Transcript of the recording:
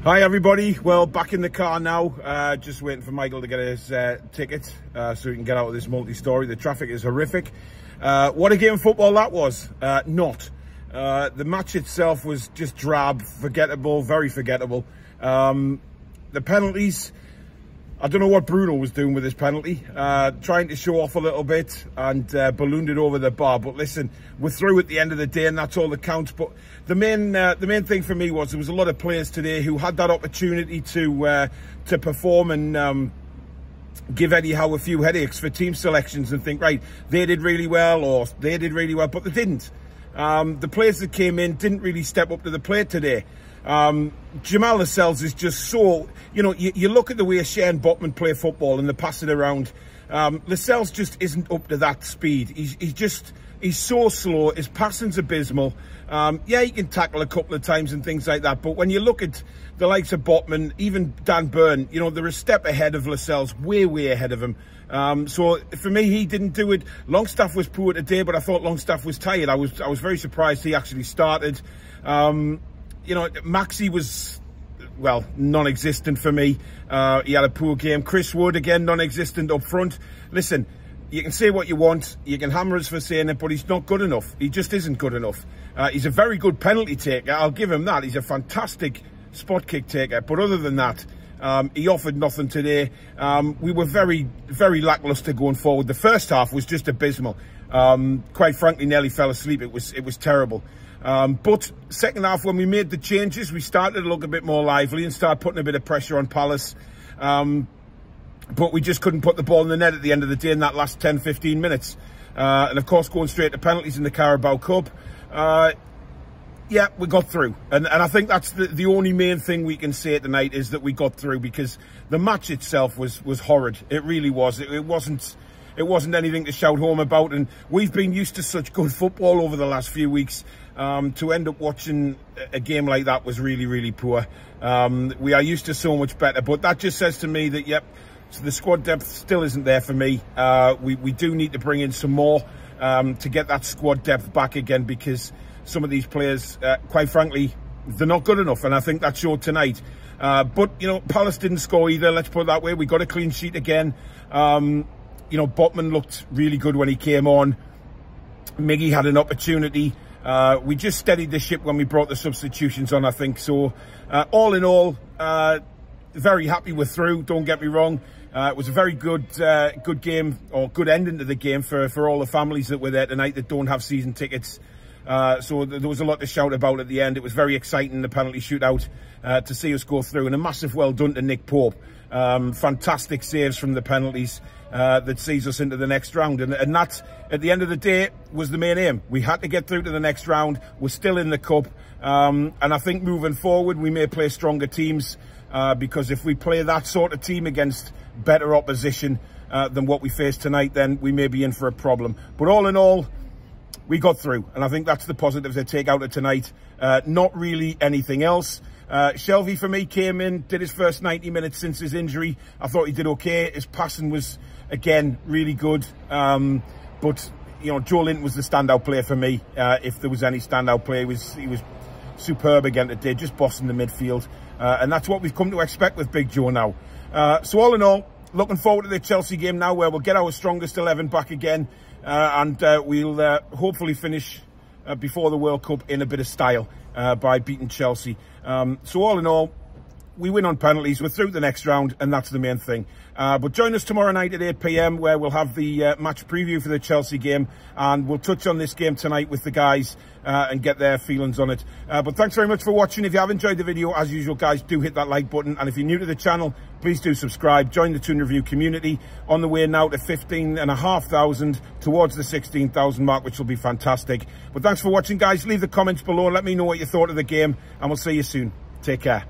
Hi everybody, well back in the car now, just waiting for Michael to get his ticket so we can get out of this multi-story. The traffic is horrific. What a game of football that was. Not. The match itself was just drab, forgettable, very forgettable. The penalties, I don't know what Bruno was doing with his penalty, trying to show off a little bit and ballooned it over the bar. But listen, we're through at the end of the day and that's all that counts. But the main thing for me was there was a lot of players today who had that opportunity to perform and give Eddie Howe a few headaches for team selections and think, right, they did really well or they did really well, but they didn't. The players that came in didn't really step up to the plate today. Jamal Lascelles is just so, you know, you look at the way Shane Botman play football and they pass it around. Lascelles just isn't up to that speed. He's so slow. His passing's abysmal. Yeah, he can tackle a couple of times and things like that. But when you look at the likes of Botman, even Dan Burn, you know, they're a step ahead of Lascelles, way ahead of him. So for me, he didn't do it. Longstaff was poor today, but I thought Longstaff was tired. I was very surprised he actually started. You know, Maxey was, well, non-existent for me. He had a poor game. Chris Wood, again, non-existent up front. Listen, you can say what you want. You can hammer us for saying it, but he's not good enough. He just isn't good enough. He's a very good penalty taker. I'll give him that. He's a fantastic spot kick taker. But other than that, he offered nothing today. We were very lacklustre going forward. The first half was just abysmal. Quite frankly, nearly fell asleep. It was terrible. But second half, when we made the changes, we started to look a bit more lively and started putting a bit of pressure on Palace. But we just couldn't put the ball in the net at the end of the day in that last 10-15 minutes. And of course, going straight to penalties in the Carabao Cup. Yeah, we got through. And I think that's the only main thing we can say tonight is that we got through, because the match itself was horrid. It really was. It wasn't anything to shout home about. And we've been used to such good football over the last few weeks. To end up watching a game like that was really poor. We are used to so much better. But that just says to me that, yep, so the squad depth still isn't there for me. We do need to bring in some more to get that squad depth back again, because some of these players, quite frankly, they're not good enough. And I think that showed tonight. But, you know, Palace didn't score either, let's put it that way. We got a clean sheet again. You know, Botman looked really good when he came on. Miggy had an opportunity. We just steadied the ship when we brought the substitutions on, I think. So, all in all, very happy we're through, don't get me wrong. It was a very good game, or good ending to the game for all the families that were there tonight that don't have season tickets. So there was a lot to shout about at the end. It was very exciting, the penalty shootout, to see us go through. And a massive well done to Nick Pope. Fantastic saves from the penalties that sees us into the next round. And that, at the end of the day, was the main aim. We had to get through to the next round. We're still in the cup. And I think moving forward, we may play stronger teams, because if we play that sort of team against better opposition than what we faced tonight, then we may be in for a problem. But all in all, we got through, and I think that's the positives I take out of tonight. Not really anything else. Shelvey, for me, came in, did his first 90 minutes since his injury. I thought he did okay. His passing was, again, really good. But, you know, Joe Linton was the standout player for me. If there was any standout player, he was superb again today, just bossing the midfield. And that's what we've come to expect with Big Joe now. So all in all, looking forward to the Chelsea game now, where we'll get our strongest 11 back again. And we'll hopefully finish before the World Cup in a bit of style by beating Chelsea. So all in all, we win on penalties. We're through the next round, and that's the main thing. But join us tomorrow night at 8 p.m, where we'll have the match preview for the Chelsea game, and we'll touch on this game tonight with the guys and get their feelings on it. But thanks very much for watching. If you have enjoyed the video, as usual, guys, do hit that like button. And if you're new to the channel, please do subscribe. Join the Toon Review community. On the way now to 15,500 towards the 16,000 mark, which will be fantastic. But thanks for watching, guys. Leave the comments below. Let me know what you thought of the game, and we'll see you soon. Take care.